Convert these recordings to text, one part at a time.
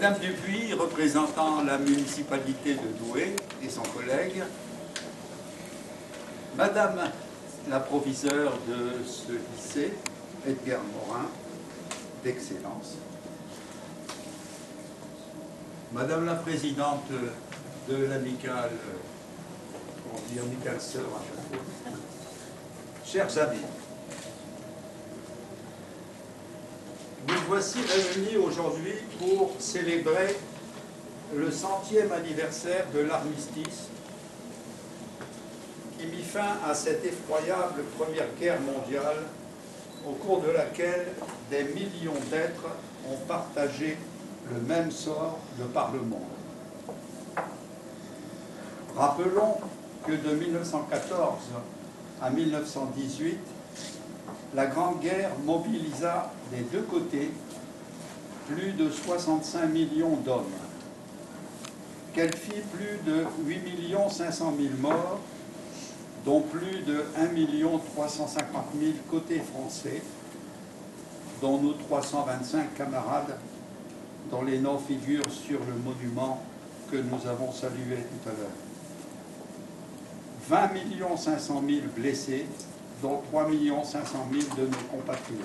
Madame Dupuis, représentant la municipalité de Douai et son collègue, Madame la proviseure de ce lycée, Edgar Morin, d'excellence, Madame la présidente de l'amicale, on dit amicale sœur à chaque fois, chers amis, nous voici réunis aujourd'hui pour célébrer le 100e anniversaire de l'armistice qui mit fin à cette effroyable Première Guerre mondiale au cours de laquelle des millions d'êtres ont partagé le même sort de par le monde. Rappelons que de 1914 à 1918, la Grande Guerre mobilisa des deux côtés plus de 65 millions d'hommes, qu'elle fit plus de 8 500 000 morts, dont plus de 1 350 000 côté français, dont nous 325 camarades, dont les noms figurent sur le monument que nous avons salué tout à l'heure. 20 500 000 blessés, dont 3 500 000 de nos compatriotes.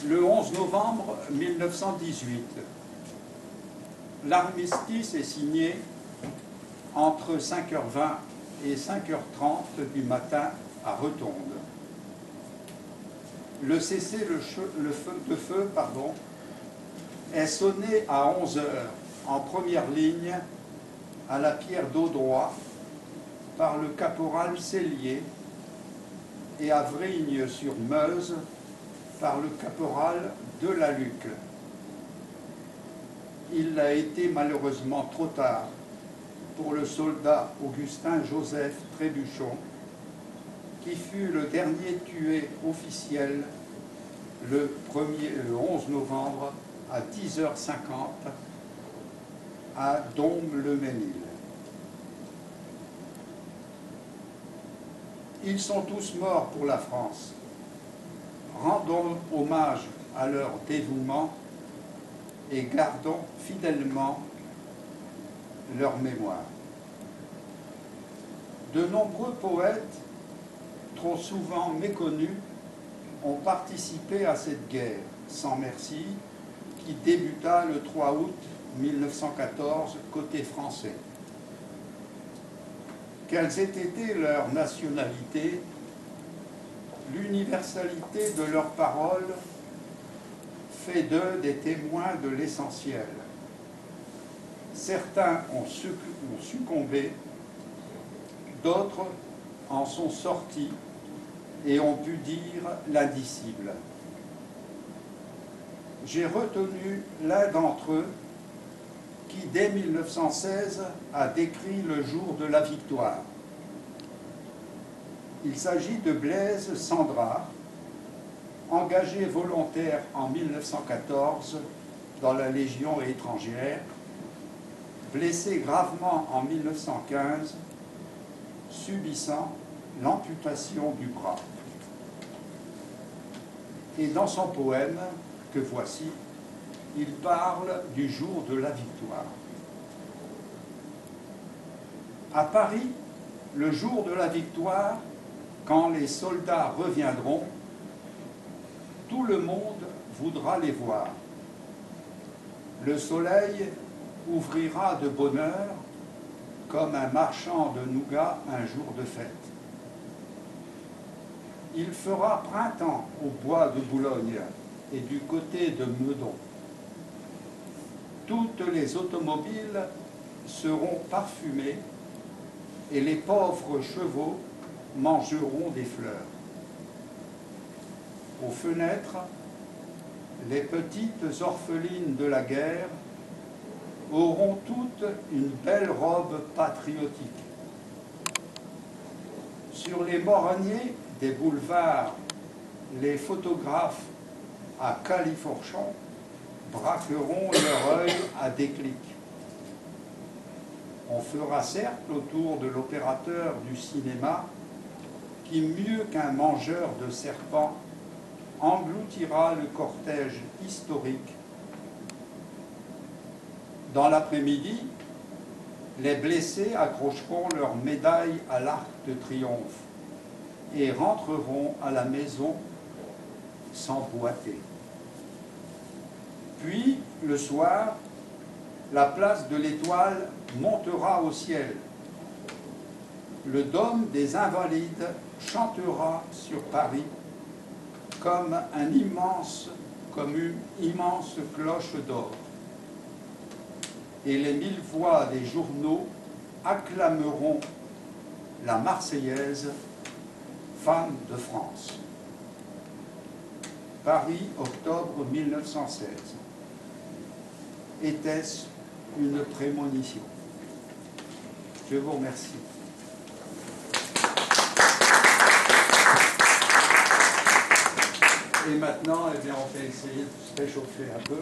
Le 11 novembre 1918, l'armistice est signé entre 5h20 et 5h30 du matin à Retonde. Le cessez-le-feu est sonné à 11h en première ligne à la pierre d'Audroy par le caporal Cellier et à Vrigne-sur-Meuse par le caporal Delaluc. Il a été malheureusement trop tard pour le soldat Augustin-Joseph Trébuchon, qui fut le dernier tué officiel le 11 novembre à 10h50 à Dombes-le-Mesnil. Ils sont tous morts pour la France. Rendons hommage à leur dévouement et gardons fidèlement leur mémoire. De nombreux poètes, trop souvent méconnus, ont participé à cette guerre sans merci qui débuta le 3 août 1914 côté français. Quelles aient été leurs nationalités, l'universalité de leurs paroles fait d'eux des témoins de l'essentiel. Certains ont succombé, d'autres en sont sortis et ont pu dire l'indicible. J'ai retenu l'un d'entre eux qui, dès 1916, a décrit le jour de la victoire. Il s'agit de Blaise Sandrard, engagé volontaire en 1914 dans la Légion étrangère, blessé gravement en 1915, subissant l'amputation du bras. Et dans son poème, que voici, il parle du jour de la victoire. À Paris, le jour de la victoire, quand les soldats reviendront, tout le monde voudra les voir. Le soleil ouvrira de bonne heure comme un marchand de nougat un jour de fête. Il fera printemps au bois de Boulogne et du côté de Meudon. Toutes les automobiles seront parfumées et les pauvres chevaux mangeront des fleurs. Aux fenêtres, les petites orphelines de la guerre auront toutes une belle robe patriotique. Sur les moroniers des boulevards, les photographes à califourchon braqueront leur œil à déclic. On fera cercle autour de l'opérateur du cinéma qui, mieux qu'un mangeur de serpents, engloutira le cortège historique Dans l'après-midi, les blessés accrocheront leur médaille à l'Arc de Triomphe et rentreront à la maison sans boiter. Puis, le soir, la place de l'Étoile montera au ciel. Le dôme des Invalides chantera sur Paris comme une immense cloche d'or. Et les 1000 voix des journaux acclameront la Marseillaise, femme de France. Paris, octobre 1916. Était-ce une prémonition? Je vous remercie. Et maintenant, eh bien, on va essayer de se réchauffer un peu.